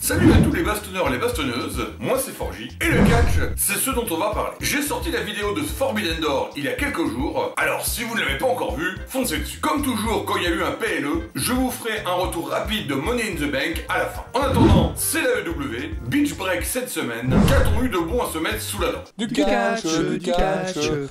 Salut à tous les bastonneurs et les bastonneuses, moi c'est Forgy, et le catch, c'est ce dont on va parler. J'ai sorti la vidéo de Forbidden Door il y a quelques jours, alors si vous ne l'avez pas encore vu, foncez dessus. Comme toujours, quand il y a eu un PLE, je vous ferai un retour rapide de Money in the Bank à la fin. En attendant, c'est la EW, Beach Break cette semaine, qu'a-t-on eu de bon à se mettre sous la dent? Du catch,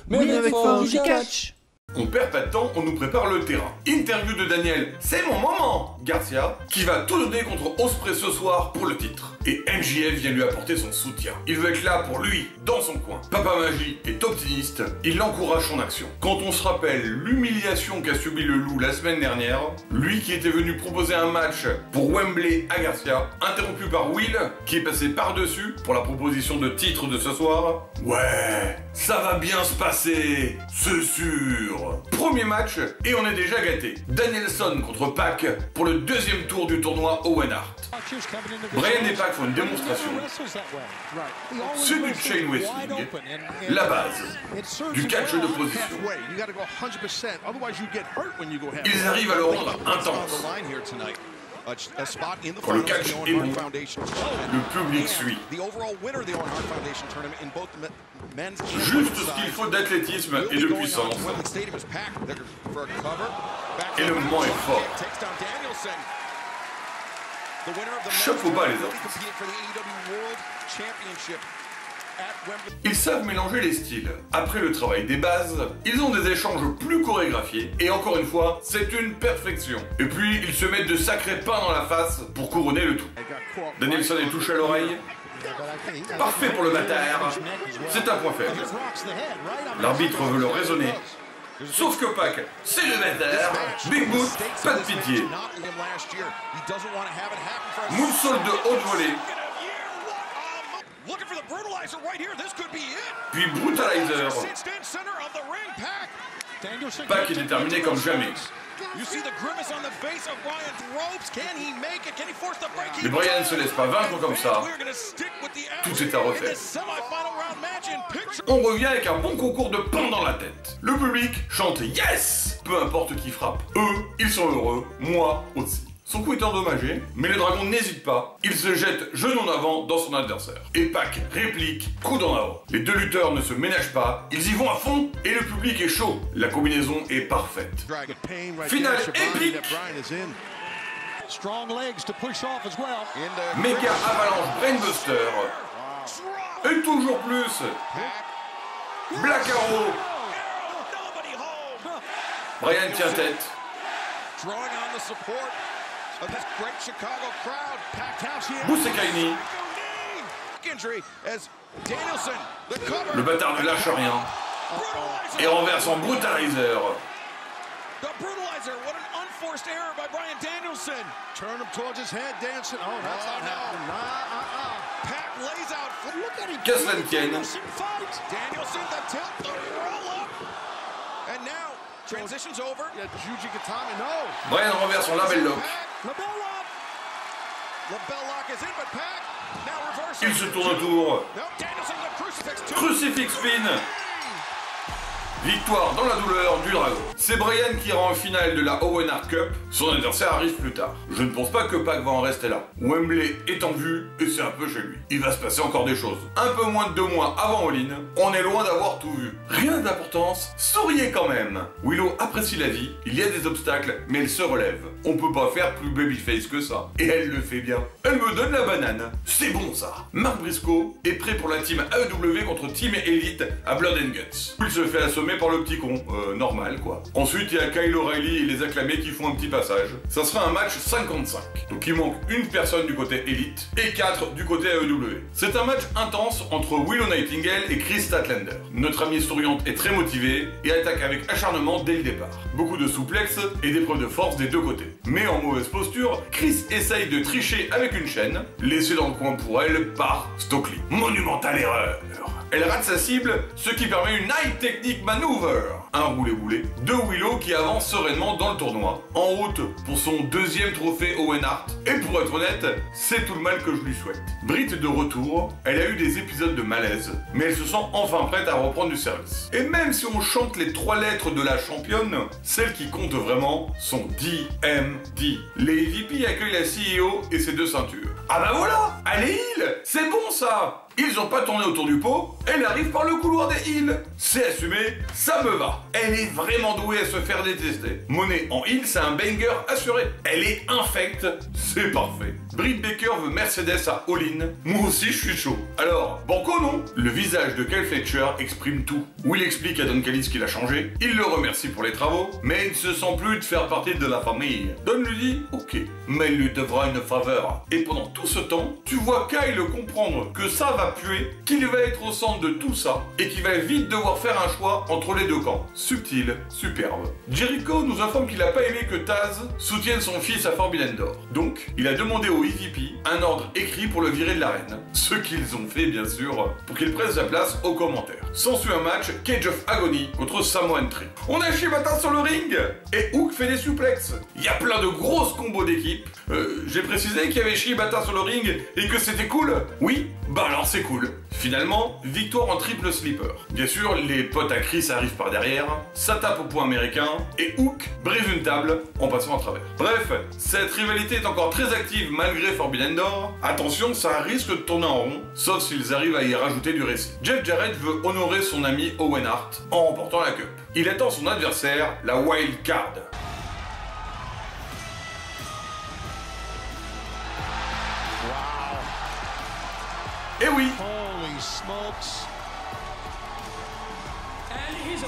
mais avec Forgy catch. On perd pas de temps, on nous prépare le terrain. Interview de Daniel, c'est mon moment Garcia, qui va tout donner contre Ospreay ce soir pour le titre. Et MJF vient lui apporter son soutien. Il veut être là pour lui, dans son coin. Papa Magie est optimiste, il encourage son action. Quand on se rappelle l'humiliation qu'a subi le loup la semaine dernière, lui qui était venu proposer un match pour Wembley à Garcia, interrompu par Will, qui est passé par-dessus pour la proposition de titre de ce soir. Ouais, ça va bien se passer, c'est sûr. Premier match, et on est déjà gâté. Danielson contre Pac pour le deuxième tour du tournoi Owen Hart. Bryan et Pac font une démonstration. C'est du chain wrestling, la base, du catch de position. Ils arrivent à le rendre intense. Quand le catch est bon, le public suit. Juste ce qu'il faut d'athlétisme et de puissance. Et le moment est fort. Chapeau bas les artistes. Ils savent mélanger les styles. Après le travail des bases, ils ont des échanges plus chorégraphiés et encore une fois, c'est une perfection. Et puis, ils se mettent de sacrés pains dans la face pour couronner le tout. Danielson est touché à l'oreille. Parfait pour le bâtard. C'est un point faible. L'arbitre veut le raisonner. Sauf que Pac, c'est le bâtard. Big Boot, pas de pitié. Moonsault de haute volée. Puis Brutalizer. Pac est déterminé comme jamais. Mais Bryan ne se laisse pas vaincre comme ça. Tout est à refaire. On revient avec un bon concours de pain dans la tête. Le public chante yes. Peu importe qui frappe. Eux, ils sont heureux. Moi aussi. Son coup est endommagé, mais le dragon n'hésite pas. Il se jette genou en avant dans son adversaire. Et Pac réplique, coude en avant. Les deux lutteurs ne se ménagent pas, ils y vont à fond et le public est chaud. La combinaison est parfaite. Finale épique. Méga avalanche brainbuster. Et toujours plus. Black Arrow. Bryan tient tête. Busekaini. Le bâtard ne lâche rien. Et renverse en Brutalizer. Casse l'antienne. Bryan renverse son label lock. Il se tourne autour. Crucifix spin. Victoire dans la douleur du dragon. C'est Bryan qui rend en finale de la Owen Hart Cup. Son adversaire arrive plus tard. Je ne pense pas que Pac va en rester là. Wembley est en vue et c'est un peu chez lui. Il va se passer encore des choses. Un peu moins de 2 mois avant All In, on est loin d'avoir tout vu. Rien d'importance, souriez quand même. Willow apprécie la vie, il y a des obstacles, mais elle se relève. On peut pas faire plus babyface que ça. Et elle le fait bien. Elle me donne la banane. C'est bon ça. Mark Briscoe est prêt pour la team AEW contre Team Elite à Blood and Guts. Il se fait assommer par le petit con, normal quoi. Ensuite il y a Kyle O'Reilly et les acclamés qui font un petit passage. Ça sera un match 55. Donc il manque une personne du côté Elite et 4 du côté AEW. C'est un match intense entre Willow Nightingale et Chris Statlander. Notre amie souriante est très motivée et attaque avec acharnement dès le départ. Beaucoup de souplexes et d'épreuves de force des deux côtés. Mais en mauvaise posture, Chris essaye de tricher avec une chaîne, laissée dans le coin pour elle par Stokely. Monumentale erreur. Elle rate sa cible, ce qui permet une high technique maneuver. un roulé-boulé, de Willow qui avance sereinement dans le tournoi, en route pour son deuxième trophée Owen Hart, et pour être honnête, c'est tout le mal que je lui souhaite. Britt est de retour, elle a eu des épisodes de malaise, mais elle se sent enfin prête à reprendre du service. Et même si on chante les 3 lettres de la championne, celles qui comptent vraiment sont DMD. Les EVP accueillent la CEO et ses 2 ceintures. Ah bah voilà, elle est heal, c'est bon ça. Ils ont pas tourné autour du pot, elle arrive par le couloir des heals. C'est assumé, ça me va. Elle est vraiment douée à se faire détester. Monet en heal, c'est un banger assuré. Elle est infecte, c'est parfait. Britt Baker veut Mercedes à all-in. Moi aussi, je suis chaud. Alors, banco non? Le visage de Kyle Fletcher exprime tout. Will explique à Don Callis qu'il a changé. Il le remercie pour les travaux, mais il ne se sent plus de faire partie de la famille. Don lui dit, ok, mais il lui devra une faveur. Et pendant tout ce temps, tu vois Kyle comprendre que ça va puer, qu'il va être au centre de tout ça, et qu'il va vite devoir faire un choix entre les 2 camps. Subtil, superbe. Jericho nous informe qu'il a pas aimé que Taz soutienne son fils à Forbidden Door. Donc, il a demandé au EVP un ordre écrit pour le virer de l'arène. Ce qu'ils ont fait, bien sûr, pour qu'il prenne sa place aux commentaires. S'ensuit un match Cage of Agony contre Samoan Tree. On a Shibata sur le ring, et Hook fait des suplexes. Il y a plein de grosses combos d'équipe. J'ai précisé qu'il y avait Shibata sur le ring et que c'était cool. Oui, bah alors c'est cool. Finalement, victoire en triple sleeper. Bien sûr, les potes à Chris arrivent par derrière, ça tape au point américain, et Hook brise une table en passant à travers. Bref, cette rivalité est encore très active malgré Forbidden Door. Attention, ça risque de tourner en rond, sauf s'ils arrivent à y rajouter du récit. Jeff Jarrett veut honorer son ami Owen Hart en remportant la cup. Il attend son adversaire, la Wild Card. Et oui,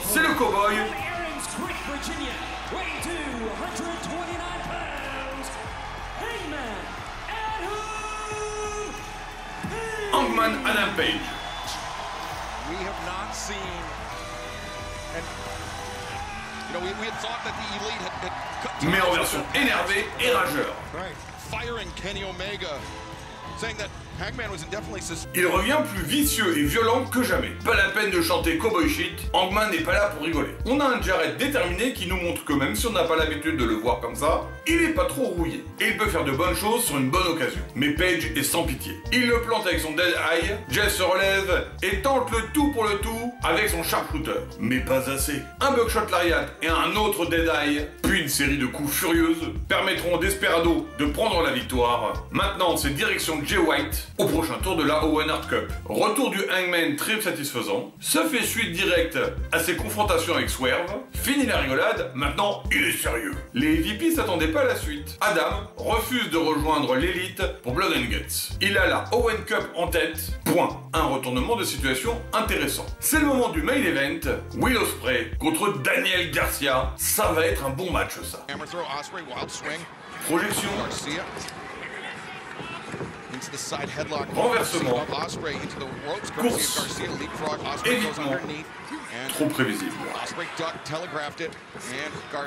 c'est le cowboy Hangman Adam Page. Mais en version énervée et rageur. Il revient plus vicieux et violent que jamais. Pas la peine de chanter cowboy shit, Hangman n'est pas là pour rigoler. On a un Jarrett déterminé qui nous montre que même si on n'a pas l'habitude de le voir comme ça, il est pas trop rouillé. Et il peut faire de bonnes choses sur une bonne occasion. Mais Page est sans pitié. Il le plante avec son Dead Eye, Jess se relève et tente le tout pour le tout avec son sharpshooter. Mais pas assez. Un buckshot lariat et un autre Dead Eye, puis une série de coups furieuses permettront au Desperado de prendre la victoire. Maintenant, c'est direction Jay White au prochain tour de la Owen Hart Cup. Retour du Hangman très satisfaisant, ça fait suite directe à ses confrontations avec Swerve, fini la rigolade, maintenant il est sérieux. Les EVP s'attendaient pas à la suite. Adam refuse de rejoindre l'élite pour Blood and Guts. Il a la Owen Cup en tête, point. Un retournement de situation intéressant. C'est le moment du main event, Will Ospreay contre Daniel Garcia. Ça va être un bon match ça. Projection. Renversement, course, évitement, trop prévisible.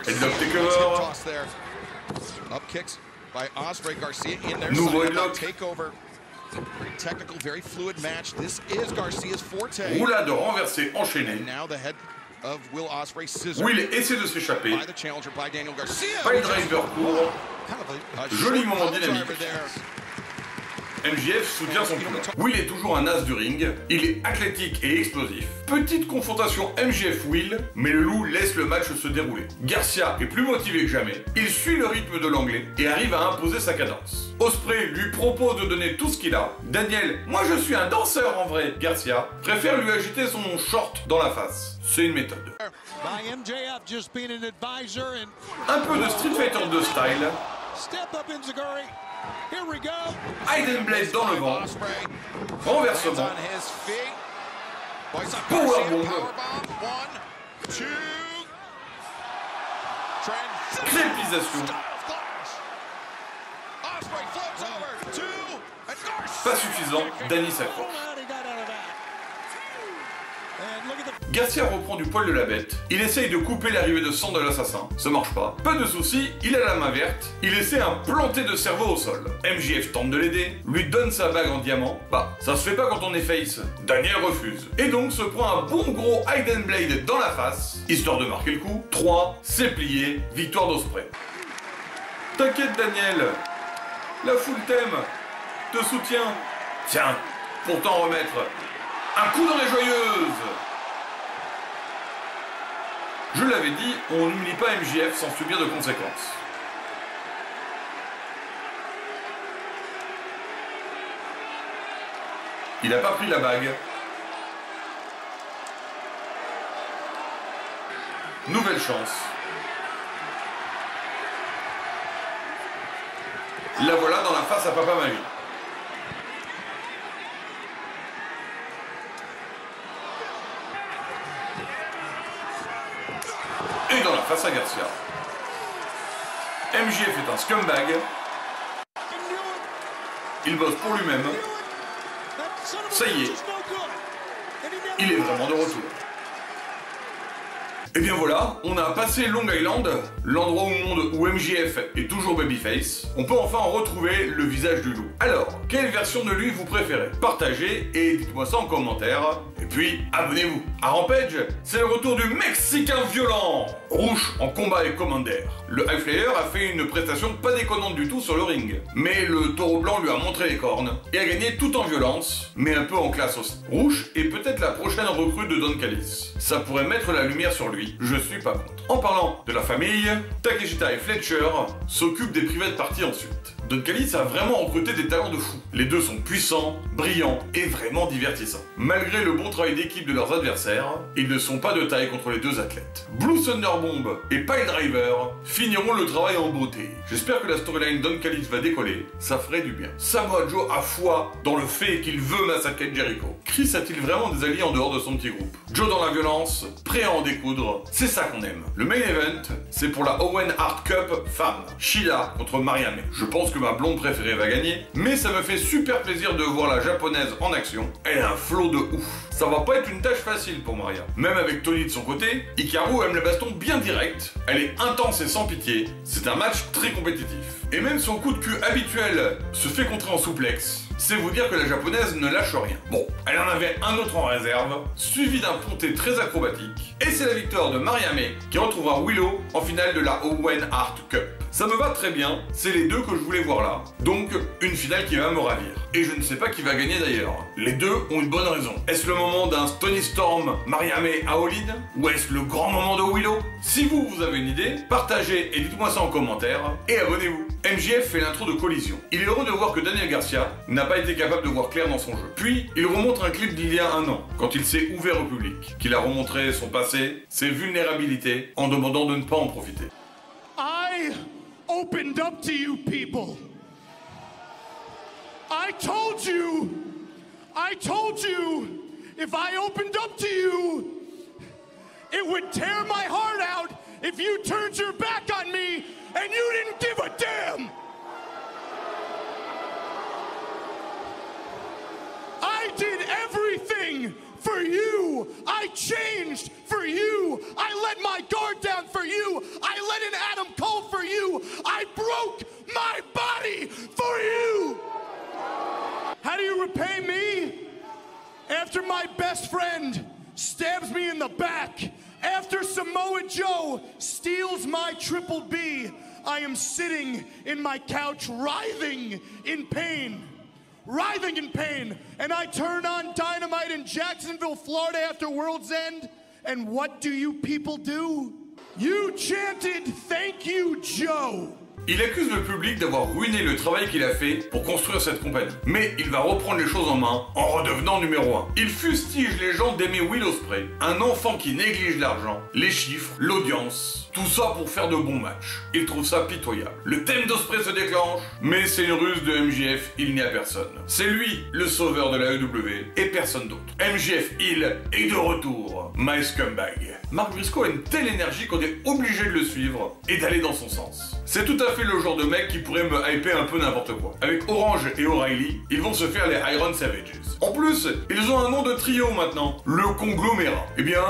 Headlock takeover, nouveau headlock, roulade renversée enchaînée. Will essaie de s'échapper, pile driver court, joli moment dynamique. MJF soutient son plan. Will est toujours un as du ring, il est athlétique et explosif. Petite confrontation MJF-Will, mais le loup laisse le match se dérouler. Garcia est plus motivé que jamais, il suit le rythme de l'anglais et arrive à imposer sa cadence. Ospreay lui propose de donner tout ce qu'il a. Daniel, moi je suis un danseur en vrai. Garcia préfère lui agiter son short dans la face. C'est une méthode. Un peu de Street Fighter 2 style. Hayden Blaze dans le vent. Renversement. Powerbomb. Crépisation. Pas suffisant, Danny s'accroche. Garcia reprend du poil de la bête, il essaye de couper l'arrivée de sang de l'assassin, ça marche pas. Pas de soucis, il a la main verte, il essaie un planté de cerveau au sol. MJF tente de l'aider, lui donne sa bague en diamant, bah ça se fait pas quand on est face. Daniel refuse, et donc se prend un bon gros Hidden Blade dans la face, histoire de marquer le coup. 3, c'est plié, victoire d'Ospreay. T'inquiète Daniel, la foule t'aime, te soutient. Tiens, pour t'en remettre, un coup dans les joyeuses. Je l'avais dit, on n'humilie pas MJF sans subir de conséquences. Il n'a pas pris la bague. Nouvelle chance. La voilà dans la face à Papa Magie. Et dans la face à Garcia. MJF est un scumbag. Il bosse pour lui-même. Ça y est. Il est vraiment de retour. Et bien voilà, on a passé Long Island, l'endroit au monde où MJF est toujours babyface. On peut enfin en retrouver le visage du loup. Alors, quelle version de lui vous préférez? Partagez et dites-moi ça en commentaire. Et puis, abonnez-vous. À Rampage, c'est le retour du Mexicain violent, Rush en combat et Commander. Le High Flyer a fait une prestation pas déconnante du tout sur le ring. Mais le taureau blanc lui a montré les cornes et a gagné tout en violence, mais un peu en classe aussi. Rush est peut-être la prochaine recrue de Don Callis. Ça pourrait mettre la lumière sur lui. Je suis pas contre. En parlant de la famille, Takeshita et Fletcher s'occupent des private parties ensuite. Don Callis a vraiment recruté des talents de fou. Les deux sont puissants, brillants et vraiment divertissants. Malgré le bon travail d'équipe de leurs adversaires, ils ne sont pas de taille contre les deux athlètes. Blue Thunder Bomb et Pile Driver finiront le travail en beauté. J'espère que la storyline Don Callis va décoller, ça ferait du bien. Samoa Joe a foi dans le fait qu'il veut massacrer Jericho. Chris a-t-il vraiment des alliés en dehors de son petit groupe? Joe dans la violence, prêt à en découdre, c'est ça qu'on aime. Le main event, c'est pour la Owen Hart Cup femme. Sheila contre Maria May. Je pense que ma blonde préférée va gagner, mais ça me fait super plaisir de voir la japonaise en action. Elle a un flow de ouf. Ça va pas être une tâche facile pour Maria. Même avec Tony de son côté, Hikaru aime le baston bien direct. Elle est intense et sans pitié. C'est un match très compétitif. Et même son coup de cul habituel se fait contrer en souplex. C'est vous dire que la japonaise ne lâche rien. Bon, elle en avait un autre en réserve, suivi d'un ponté très acrobatique. Et c'est la victoire de Maria May qui retrouvera Willow en finale de la Owen Hart Cup. Ça me va très bien, c'est les deux que je voulais voir là. Donc, une finale qui va me ravir. Et je ne sais pas qui va gagner d'ailleurs. Les deux ont une bonne raison. Est-ce le moment d'un Tony Storm, Maria May à All In? Ou est-ce le grand moment de Willow? Si vous avez une idée, partagez et dites-moi ça en commentaire. Et abonnez-vous. MJF fait l'intro de Collision. Il est heureux de voir que Daniel Garcia n'a pas été capable de voir clair dans son jeu. Puis, il remontre un clip d'il y a un an, quand il s'est ouvert au public, qu'il a remontré son passé, ses vulnérabilités, en demandant de ne pas en profiter. I opened up to you people. I told you, if I opened up to you, it would tear my heart out if you turned your back on me and you didn't give a damn. I did everything for you. I changed for you. I let my guard down for you. I let in Adam Cole for you. I broke my body for you. How do you repay me? After my best friend stabs me in the back, after Samoa Joe steals my Triple B, I am sitting in my couch writhing in pain. Writhing in pain, and I turn on Dynamite in Jacksonville, Florida after World's End, and what do you people do? You chanted, "Thank you, Joe." Il accuse le public d'avoir ruiné le travail qu'il a fait pour construire cette compagnie. Mais il va reprendre les choses en main en redevenant numéro 1. Il fustige les gens d'aimer Will Ospreay, un enfant qui néglige l'argent, les chiffres, l'audience. Tout ça pour faire de bons matchs. Il trouve ça pitoyable. Le thème d'Ospreay se déclenche, mais c'est une ruse de MJF, il n'y a personne. C'est lui, le sauveur de la AEW, et personne d'autre. MJF Hill est de retour. My scumbag. Mark Briscoe a une telle énergie qu'on est obligé de le suivre et d'aller dans son sens. C'est tout à fait le genre de mec qui pourrait me hyper un peu n'importe quoi. Avec Orange et O'Reilly, ils vont se faire les Iron Savages. En plus, ils ont un nom de trio maintenant, le conglomérat. Eh bien,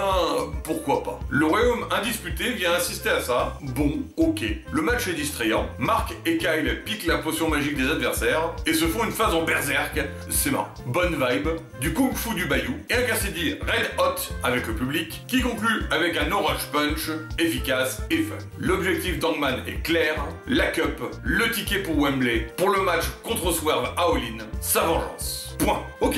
pourquoi pas. Le royaume indisputé vient assister à ça. Bon, ok. Le match est distrayant. Mark et Kyle piquent la potion magique des adversaires et se font une phase en berserk. C'est marrant. Bonne vibe, du kung fu du bayou et un Cassidy red hot avec le public qui conclut avec un no rush punch efficace et fun. L'objectif d'Hangman est clair. La cup, le ticket pour Wembley, pour le match contre Swerve à All In, sa vengeance. Point. Ok,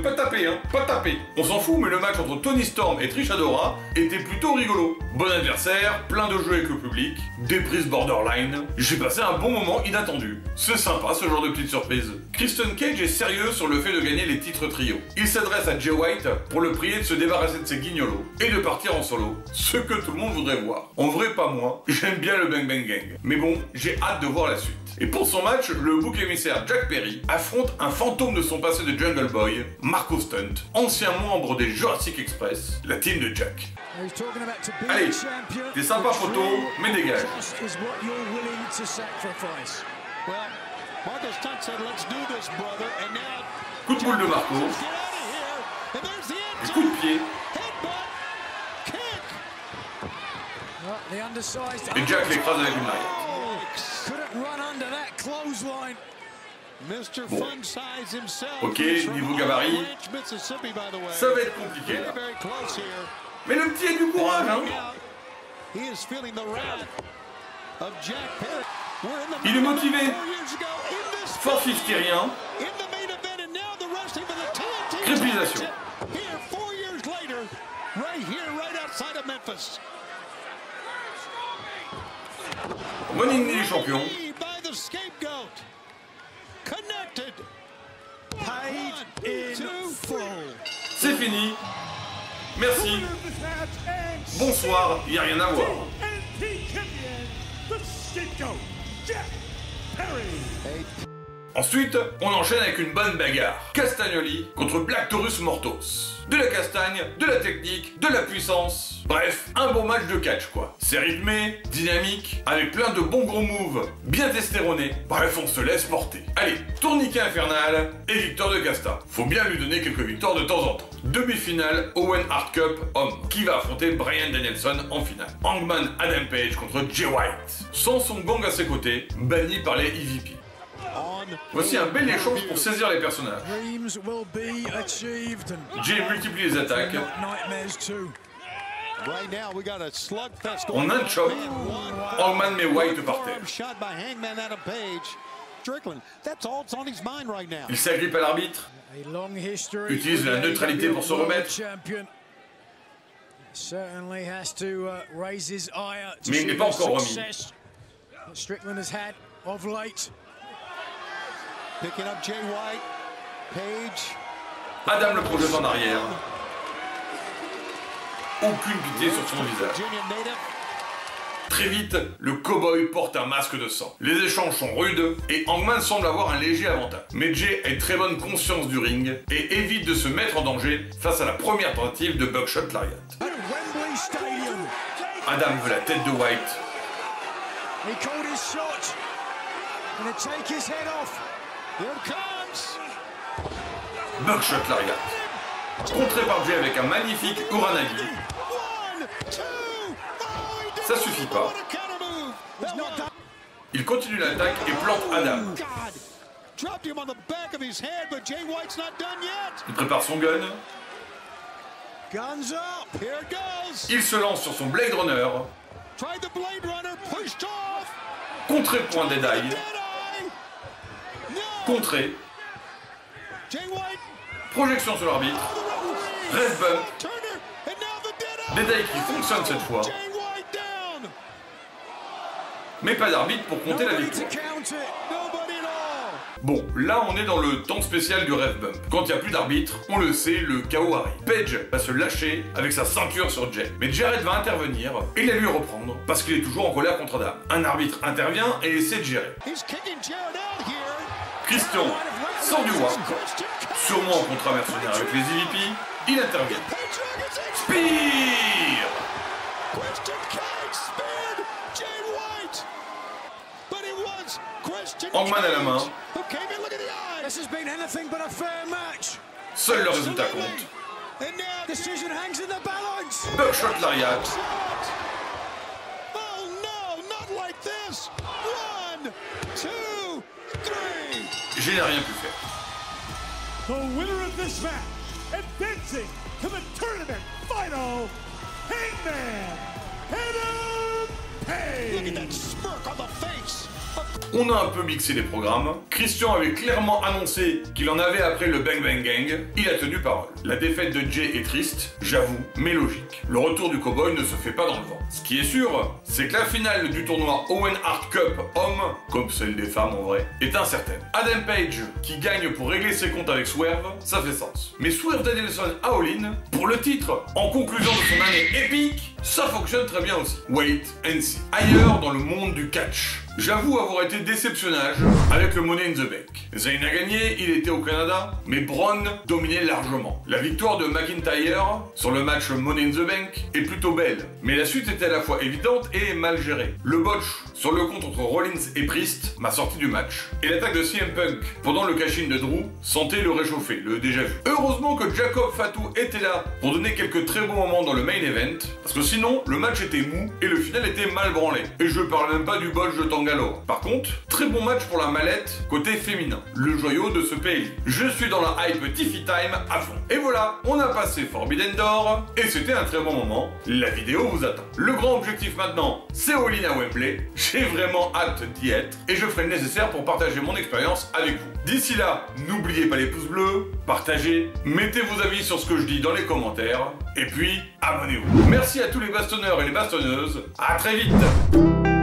pas tapé, hein, pas tapé. On s'en fout, mais le match entre Tony Storm et Trish Adora était plutôt rigolo. Bon adversaire, plein de jeux avec le public, des prises borderline. J'ai passé un bon moment inattendu. C'est sympa ce genre de petite surprise. Christian Cage est sérieux sur le fait de gagner les titres trio. Il s'adresse à Jay White pour le prier de se débarrasser de ses guignolos et de partir en solo. Ce que tout le monde voudrait voir. En vrai, pas moi. J'aime bien le Bang Bang Gang. Mais bon, j'ai hâte de voir la suite. Et pour son match, le bouc émissaire Jack Perry affronte un fantôme de son passé de Jungle Boy, Marco Stunt, ancien membre des Jurassic Express, la team de Jack. Allez, t'es sympa photo, mais dégage. Coup de boule de Marco. Et coup de pied. Et Jack l'écrase avec une maillette. Bon. Ok, niveau gabarit, ça va être compliqué là. Mais le petit a du courage, hein. Il est motivé. Fort 50 rien. Crépilisation. Running des champions. C'est fini. Merci. Bonsoir, il n'y a rien à voir. Ensuite, on enchaîne avec une bonne bagarre. Castagnoli contre Black Taurus Mortos. De la castagne, de la technique, de la puissance. Bref, un bon match de catch quoi. C'est rythmé, dynamique, avec plein de bons gros moves, bien testéronés. Bref, on se laisse porter. Allez, tourniquet infernal et victoire de Casta. Faut bien lui donner quelques victoires de temps en temps. Demi-finale Owen Hart Cup homme, qui va affronter Bryan Danielson en finale. Hangman Adam Page contre Jay White. Sans son gang à ses côtés, banni par les EVP. Voici un bel échange pour saisir les personnages. Jay multiplie les attaques. On a un choc. Hangman met White par terre. Il s'agrippe à l'arbitre. Utilise la neutralité pour se remettre. Mais il n'est pas encore remis. Adam le projette en arrière. Aucune pitié sur son visage. Très vite, le cow-boy porte un masque de sang. Les échanges sont rudes et Hangman semble avoir un léger avantage. Mais Jay a une très bonne conscience du ring et évite de se mettre en danger face à la première tentative de Buckshot Lariat. Adam veut la tête de White. Buckshot Lariat. Contré par Jay avec un magnifique Uranagi. Ça suffit pas. Il continue l'attaque et plante Adam. Il prépare son gun. Il se lance sur son Blade Runner. Contré point Deadeye. Contré. Projection sur l'arbitre. Red bump. Deadeye qui fonctionne cette fois. Mais pas d'arbitre pour compter la victoire. Bon, là on est dans le temps spécial du Rev Bump. Quand il n'y a plus d'arbitre, on le sait, le chaos arrive. Page va se lâcher avec sa ceinture sur Jay. Mais Jarrett va intervenir et la lui reprendre parce qu'il est toujours en colère contre Adam. Un arbitre intervient et essaie de gérer. Christian sort du roi, sûrement en contrat mercenaire avec les EVP, il intervient. Spear! Hangman à la main. Seul le résultat compte. Buckshot Lariat. Je n'ai rien pu faire. The winner of this match, advancing to the tournament final, Hangman Adam Page. Look at that smirk on the face. On a un peu mixé les programmes. Christian avait clairement annoncé qu'il en avait après le Bang Bang Gang. Il a tenu parole. La défaite de Jay est triste, j'avoue, mais logique. Le retour du cowboy ne se fait pas dans le vent. Ce qui est sûr, c'est que la finale du tournoi Owen Hart Cup homme, comme celle des femmes en vrai, est incertaine. Adam Page, qui gagne pour régler ses comptes avec Swerve, ça fait sens. Mais Swerve Danielson à All-In, pour le titre, en conclusion de son année épique, ça fonctionne très bien aussi. Wait and see. Ailleurs dans le monde du catch, j'avoue avoir été déceptionnage avec le Money in the Bank. Zayn a gagné, il était au Canada, mais Braun dominait largement. La victoire de McIntyre sur le match Money in the Bank est plutôt belle, mais la suite était à la fois évidente et mal gérée. Le botch sur le compte entre Rollins et Priest m'a sorti du match. Et l'attaque de CM Punk pendant le cash-in de Drew sentait le réchauffer, le déjà vu. Heureusement que Jacob Fatu était là pour donner quelques très bons moments dans le main event, parce que sinon le match était mou et le final était mal branlé. Et je parle même pas du botch de Tangaloa. Par contre, très bon match pour la mallette côté féminin, le joyau de ce pays. Je suis dans la hype Tiffy Time à fond. Et voilà, on a passé Forbidden Door et c'était un très bon moment. La vidéo vous attend. Le grand objectif maintenant, c'est All-In à Wembley. J'ai vraiment hâte d'y être et je ferai le nécessaire pour partager mon expérience avec vous. D'ici là, n'oubliez pas les pouces bleus, partagez, mettez vos avis sur ce que je dis dans les commentaires et puis abonnez-vous. Merci à tous les bastonneurs et les bastonneuses. À très vite.